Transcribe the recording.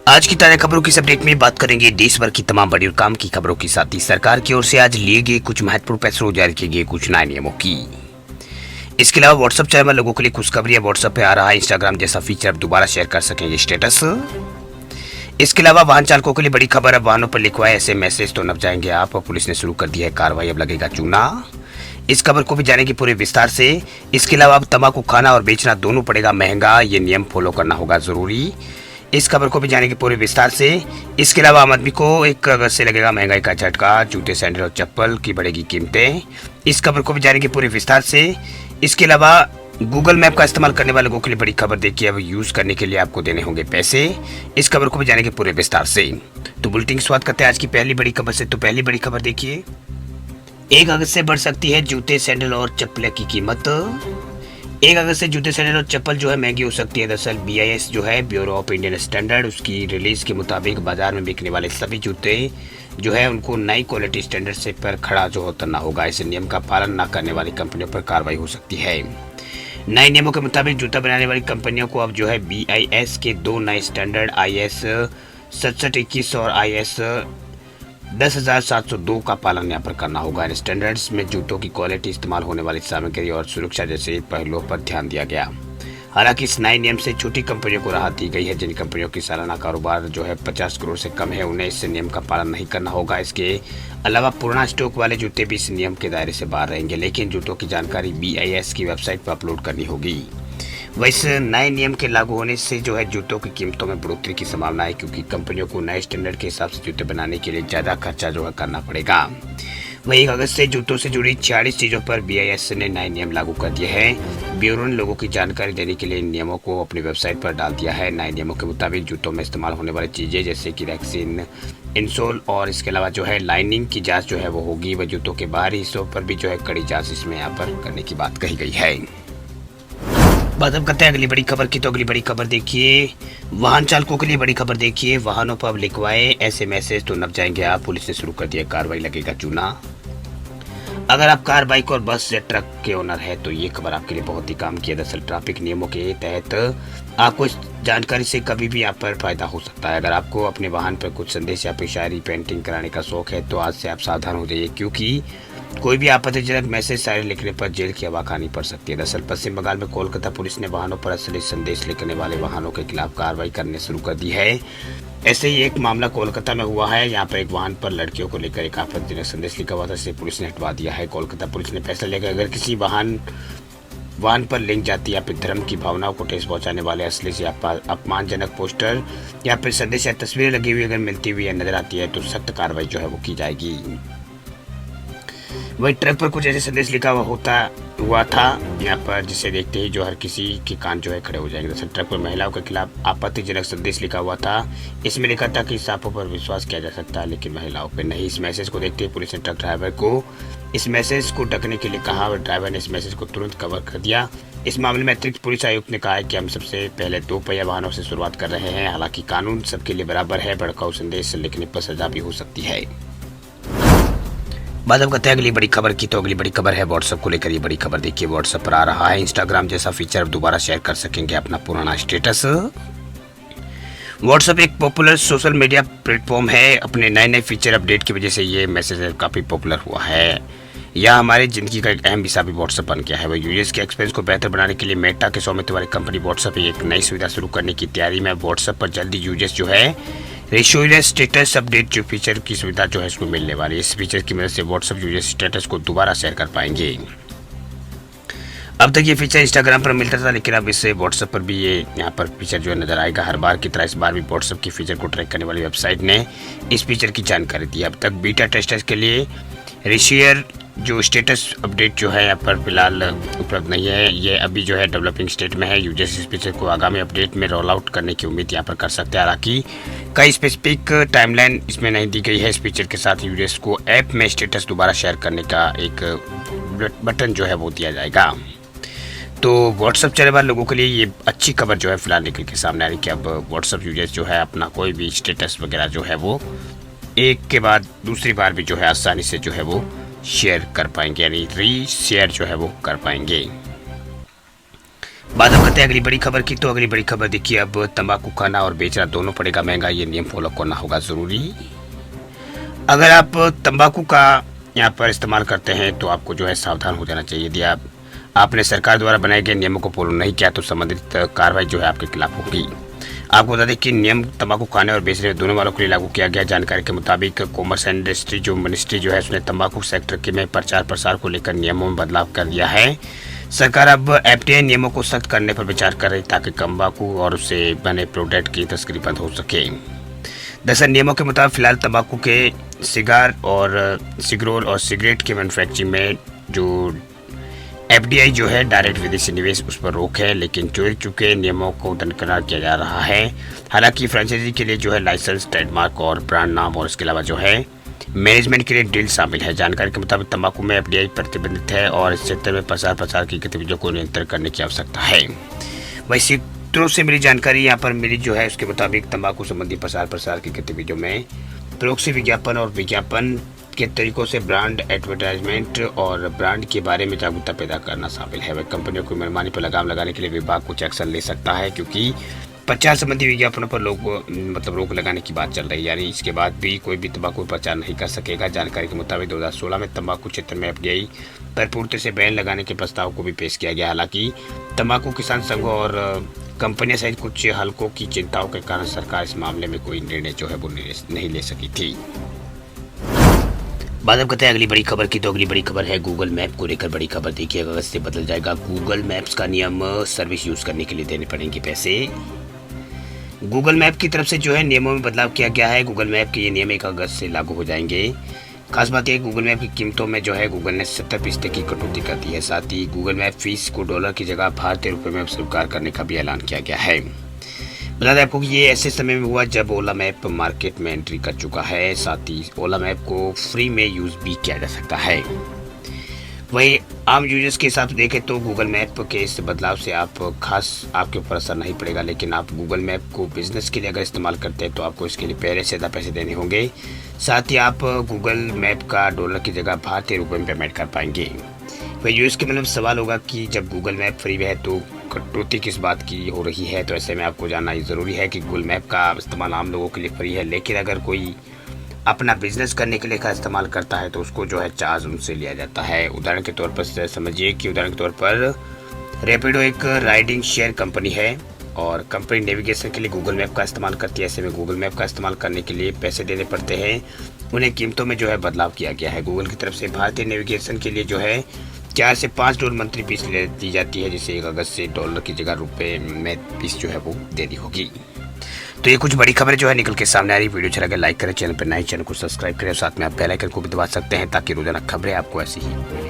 आज की ताजा खबरों की इस अपडेट में बात करेंगे देश भर की तमाम बड़ी और काम की खबरों के साथ ही सरकार की ओर से आज लिए गए कुछ महत्वपूर्ण फैसलों जारी किए गए कुछ नए नियमों की। इसके अलावा व्हाट्सएप चैनल में लोगों के लिए खुशखबरी व्हाट्सएप पे आ रहा है इंस्टाग्राम जैसा फीचर अब दोबारा शेयर कर सकेंगे स्टेटस। इसके अलावा वाहन चालकों के लिए बड़ी खबर, अब वाहनों पर लिखवाए ऐसे मैसेज तो नप जाएंगे आप, पुलिस ने शुरू कर दी है कार्रवाई, अब लगेगा चूना। इस खबर को भी जानेंगे पूरे विस्तार से। इसके अलावा अब तंबाकू खाना और बेचना दोनों पड़ेगा महंगा, ये नियम फॉलो करना होगा जरूरी। इस खबर को भी जानेंगे पूरे विस्तार से। इसके अलावा आम आदमी को 1 अगस्त से लगेगा महंगाई का झटका, जूते सैंडल और चप्पल की बढ़ेगी कीमतें। इस खबर को भी जानेंगे पूरे विस्तार से। इसके अलावा गूगल मैप का इस्तेमाल करने वाले लोगों के लिए बड़ी खबर, देखिए अब यूज करने के लिए आपको देने होंगे पैसे। इस खबर को भी जानेंगे पूरे विस्तार से। तो बुलेटिन की शुरुआत करते हैं आज की पहली बड़ी खबर से। तो पहली बड़ी खबर देखिए, 1 अगस्त से बढ़ सकती है जूते सैंडल और चप्पल की कीमत। 1 अगस्त से जूते सैंडल और चप्पल जो है महंगी हो सकती है। दरअसल BIS जो है, ब्यूरो ऑफ इंडियन स्टैंडर्ड, उसकी रिलीज के मुताबिक बाजार में बिकने वाले सभी जूते जो है उनको नई क्वालिटी स्टैंडर्ड से पर खड़ा जो उतरना होगा। इस नियम का पालन न करने वाली कंपनियों पर कार्रवाई हो सकती है। नए नियमों के मुताबिक जूता बनाने वाली कंपनियों को अब जो है BIS के 2 नए स्टैंडर्ड IS 6721 और IS 10,702 का पालन यहाँ पर करना होगा। इन स्टैंडर्ड्स में जूतों की क्वालिटी, इस्तेमाल होने वाली सामग्री और सुरक्षा जैसे पहलुओं पर ध्यान दिया गया। हालांकि इस नए नियम से छोटी कंपनियों को राहत दी गई है। जिन कंपनियों की सालाना कारोबार जो है 50 करोड़ से कम है, उन्हें इस नियम का पालन नहीं करना होगा। इसके अलावा पुराना स्टॉक वाले जूते भी इस नियम के दायरे से बाहर रहेंगे, लेकिन जूतों की जानकारी BIS की वेबसाइट पर अपलोड करनी होगी। वैसे नए नियम के लागू होने से जो है जूतों की कीमतों में बढ़ोतरी की संभावना है, क्योंकि कंपनियों को नए स्टैंडर्ड के हिसाब से जूते बनाने के लिए ज़्यादा खर्चा जो है करना पड़ेगा। वहीं 1 अगस्त से जूतों से जुड़ी 46 चीज़ों पर BIS ने नए नियम लागू कर दिए हैं। ब्यूरो ने लोगों की जानकारी देने के लिए इन नियमों को अपनी वेबसाइट पर डाल दिया है। नए नियमों के मुताबिक जूतों में इस्तेमाल होने वाली चीज़ें जैसे कि रैक्सीन, इंसोल और इसके अलावा जो है लाइनिंग की जाँच जो है वो होगी। वह जूतों के बाहरी हिस्सों पर भी जो है कड़ी जाँच इसमें यहाँ पर करने की बात कही गई है। बात अब करते हैं अगली बड़ी खबर की। तो अगली बड़ी खबर देखिए, वाहन चालकों के लिए बड़ी खबर देखिए, वाहनों पर अब लिखवाए ऐसे मैसेज तो नप जाएंगे आप, पुलिस ने शुरू कर दिया कार्रवाई, लगेगा चूना। अगर आप कार, बाइक और बस या ट्रक के ओनर है तो ये खबर आपके लिए बहुत ही काम की है। दरअसल ट्रैफिक नियमों के तहत आपको इस जानकारी से कभी भी आप पर फायदा हो सकता है। अगर आपको अपने वाहन पर कुछ संदेश या फिर शायरी पेंटिंग कराने का शौक है तो आज से आप सावधान हो जाइए, क्योंकि कोई भी आपत्तिजनक मैसेज शायरी लिखने पर जेल की हवा खानी पड़ सकती है। दरअसल पश्चिम बंगाल में कोलकाता पुलिस ने वाहनों पर असली संदेश लिखने वाले वाहनों के खिलाफ कार्रवाई करने शुरू कर दी है। ऐसे ही एक मामला कोलकाता में हुआ है। यहाँ पर एक वाहन पर लड़कियों को लेकर एक आपत्तिजनक संदेश लिखा हुआ था, जिसे पुलिस ने हटवा दिया है। कोलकाता पुलिस ने फैसला लिया कि अगर किसी वाहन पर लिंक जाति या फिर धर्म की भावनाओं को ठेस पहुंचाने वाले असली से अपमानजनक पोस्टर या फिर संदेश या तस्वीरें लगी हुई अगर मिलती हुई नजर आती है तो सख्त कार्रवाई जो है वो की जाएगी। वही ट्रक पर कुछ ऐसे संदेश लिखा हुआ था यहाँ पर, जिसे देखते ही जो हर किसी के कान जो है खड़े हो जाएंगे। दरअसल ट्रक पर महिलाओं के खिलाफ आपत्तिजनक संदेश लिखा हुआ था। इसमें लिखा था कि सांपों पर विश्वास किया जा सकता है लेकिन महिलाओं पर नहीं। इस मैसेज को देखते ही पुलिस ने ट्रक ड्राइवर को इस मैसेज को ढकने के लिए कहा और ड्राइवर ने इस मैसेज को तुरंत कवर कर दिया। इस मामले में अतिरिक्त पुलिस आयुक्त ने कहा है कि हम सबसे पहले 2 पहिया वाहनों से शुरुआत कर रहे हैं। हालांकि कानून सबके लिए बराबर है, भड़काऊ संदेश लिखने पर सजा भी हो सकती है। बात अब करते हैं अगली बड़ी खबर की। तो अगली बड़ी खबर है व्हाट्सएप को लेकर। ये बड़ी खबर देखिए, व्हाट्सएप पर आ रहा है इंस्टाग्राम जैसा फीचर, अब दोबारा शेयर कर सकेंगे अपना पुराना स्टेटस। व्हाट्सएप एक पॉपुलर सोशल मीडिया प्लेटफॉर्म है। अपने नए फीचर अपडेट की वजह से ये मैसेज काफ़ी पॉपुलर हुआ है। यह हमारी ज़िंदगी का एक अहम हिस्सा भी व्हाट्सएप बन गया है। वह यूजर्स के एक्सपीरियंस को बेहतर बनाने के लिए मेटा के स्वामित्व वाली कंपनी व्हाट्सएप एक नई सुविधा शुरू करने की तैयारी में। व्हाट्सएप पर जल्दी यूजर्स जो है रेशियो स्टेटस अपडेट जो फीचर की सुविधा जो है इसको मिलने वाली है। इस फीचर की मदद से व्हाट्सएप यूजर स्टेटस को दोबारा शेयर कर पाएंगे। अब तक ये फीचर इंस्टाग्राम पर मिलता था, लेकिन अब इससे व्हाट्सएप पर भी ये यहाँ पर फीचर जो है नजर आएगा। हर बार की तरह इस बार भी व्हाट्सएप की फीचर को ट्रैक करने वाली वेबसाइट ने इस फीचर की जानकारी दी। अब तक बीटा टेस्टर्स के लिए रेशियर जो स्टेटस अपडेट जो है यहाँ पर फिलहाल उपलब्ध नहीं है। ये अभी जो है डेवलपिंग स्टेट में है। यूजर्स इस फीचर को आगामी अपडेट में रोल आउट करने की उम्मीद यहाँ पर कर सकते हैं। हालांकि कई स्पेसिफिक टाइमलाइन इसमें नहीं दी गई है। इस फीचर के साथ यूजर्स को ऐप में स्टेटस दोबारा शेयर करने का एक बटन जो है वो दिया जाएगा। तो व्हाट्सएप चलने वाले लोगों के लिए ये अच्छी खबर जो है फिलहाल निकल के सामने आ रही कि अब व्हाट्सएप यूजर्स जो है अपना कोई भी स्टेटस वगैरह जो है वो एक के बाद दूसरी बार भी जो है आसानी से जो है वो शेयर कर पाएंगे, यानी री शेयर जो है वो कर पाएंगे। बात हम करते हैं अगली बड़ी खबर की। तो अगली बड़ी खबर देखिए, अब तंबाकू खाना और बेचना दोनों पड़ेगा महंगा, ये नियम फॉलो करना होगा जरूरी। अगर आप तंबाकू का यहाँ पर इस्तेमाल करते हैं तो आपको जो है सावधान हो जाना चाहिए। यदि आपने सरकार द्वारा बनाए गए नियमों को फॉलो नहीं किया तो संबंधित कार्रवाई जो है आपके खिलाफ होगी। आपको बता दें कि नियम तंबाकू खाने और बेचने में दोनों वालों के लिए लागू किया गया। जानकारी के मुताबिक कॉमर्स एंड इंडस्ट्री जो मिनिस्ट्री जो है उसने तंबाकू सेक्टर के में प्रचार प्रसार को लेकर नियमों में बदलाव कर दिया है। सरकार अब एफडीआई नियमों को सख्त करने पर विचार कर रही ताकि तंबाकू और उससे बने प्रोडक्ट की तस्करी बंद हो सके। दरअसल नियमों के मुताबिक फिलहाल तंबाकू के सिगरेट और सिगरेट के मैन्युफैक्चरिंग में जो एफडीआई जो है डायरेक्ट विदेशी निवेश उस पर रोक है, लेकिन चोरी चुके नियमों को दरकिनार किया जा रहा है। हालांकि फ्रेंचाइजी के लिए जो है लाइसेंस, ट्रेडमार्क और ब्रांड नाम और इसके अलावा जो है मैनेजमेंट के लिए डील शामिल है। जानकारी के मुताबिक तंबाकू में एफडीआई प्रतिबंधित है और इस क्षेत्र में प्रसार की गतिविधियों को नियंत्रित करने की आवश्यकता है। वही सूत्रों से मिली जानकारी यहाँ पर मिली जो है उसके मुताबिक तंबाकू संबंधी प्रसार की गतिविधियों में प्रोक्सी विज्ञापन और विज्ञापन के तरीकों से ब्रांड एडवर्टाइजमेंट और ब्रांड के बारे में जागरूकता पैदा करना शामिल है। वह कंपनियों की मनमानी पर लगाम लगाने के लिए विभाग कुछ एक्शन ले सकता है, क्योंकि प्रचार संबंधी विज्ञापनों पर रोक लगाने की बात चल रही है। यानी इसके बाद भी कोई भी तंबाकू प्रचार नहीं कर सकेगा। जानकारी के मुताबिक 2016 में तंबाकू क्षेत्र में एफडीआई पर पूर्णतः से बैन लगाने के प्रस्ताव को भी पेश किया गया। हालांकि तंबाकू किसान संघों और कंपनियां सहित कुछ हलकों की चिंताओं के कारण सरकार इस मामले में कोई निर्णय जो है वो नहीं ले सकी थी। बात अब करते हैं अगली बड़ी खबर की। तो अगली बड़ी खबर है गूगल मैप को लेकर बड़ी खबर। देखिए, अगस्त से बदल जाएगा गूगल मैप्स का नियम, सर्विस यूज करने के लिए देने पड़ेंगे पैसे। गूगल मैप की तरफ से जो है नियमों में बदलाव किया गया है। गूगल मैप के ये नियम 1 अगस्त से लागू हो जाएंगे। खास बात यह गूगल मैप की कीमतों में जो है गूगल ने 70% की कटौती कर दी है। साथ ही गूगल मैप फीस को डॉलर की जगह भारतीय रुपये में स्वीकार करने का भी ऐलान किया गया है। बता दें आपको कि ये ऐसे समय में हुआ जब ओला मैप मार्केट में एंट्री कर चुका है। साथ ही ओला मैप को फ्री में यूज भी किया जा सकता है। वही आम यूजर्स के हिसाब से देखें तो गूगल मैप के इस बदलाव से आपके ऊपर असर नहीं पड़ेगा, लेकिन आप गूगल मैप को बिजनेस के लिए अगर इस्तेमाल करते हैं तो आपको इसके लिए पहले से ज़्यादा पैसे देने होंगे। साथ ही आप गूगल मैप का डॉलर की जगह भारतीय रुपये में पेमेंट कर पाएंगे। वही यूज़ के मतलब सवाल होगा कि जब गूगल मैप फ्री है तो कटौती किस बात की हो रही है। तो ऐसे में आपको जानना ये ज़रूरी है कि गूगल मैप का इस्तेमाल आम लोगों के लिए फ्री है, लेकिन अगर कोई अपना बिजनेस करने के लिए का इस्तेमाल करता है तो उसको जो है चार्ज उनसे लिया जाता है। उदाहरण के तौर पर समझिए कि रैपिडो एक राइडिंग शेयर कंपनी है और कंपनी नेविगेशन के लिए गूगल मैप का इस्तेमाल करती है। ऐसे में गूगल मैप का इस्तेमाल करने के लिए पैसे देने पड़ते हैं। उन्हें कीमतों में जो है बदलाव किया गया है। गूगल की तरफ से भारतीय नेविगेशन के लिए जो है 4 से 5 डॉलर मंथली फीस दी जाती है, जिसे 1 अगस्त से डॉलर की जगह रुपये में फीस जो है वो देनी होगी। तो ये कुछ बड़ी खबरें जो है निकल के सामने आ रही। वीडियो अच्छा लगे लाइक करें, चैनल पर नए चैनल को सब्सक्राइब करें और साथ में आप बेल आइकन को भी दबा सकते हैं ताकि रोजाना खबरें आपको ऐसी ही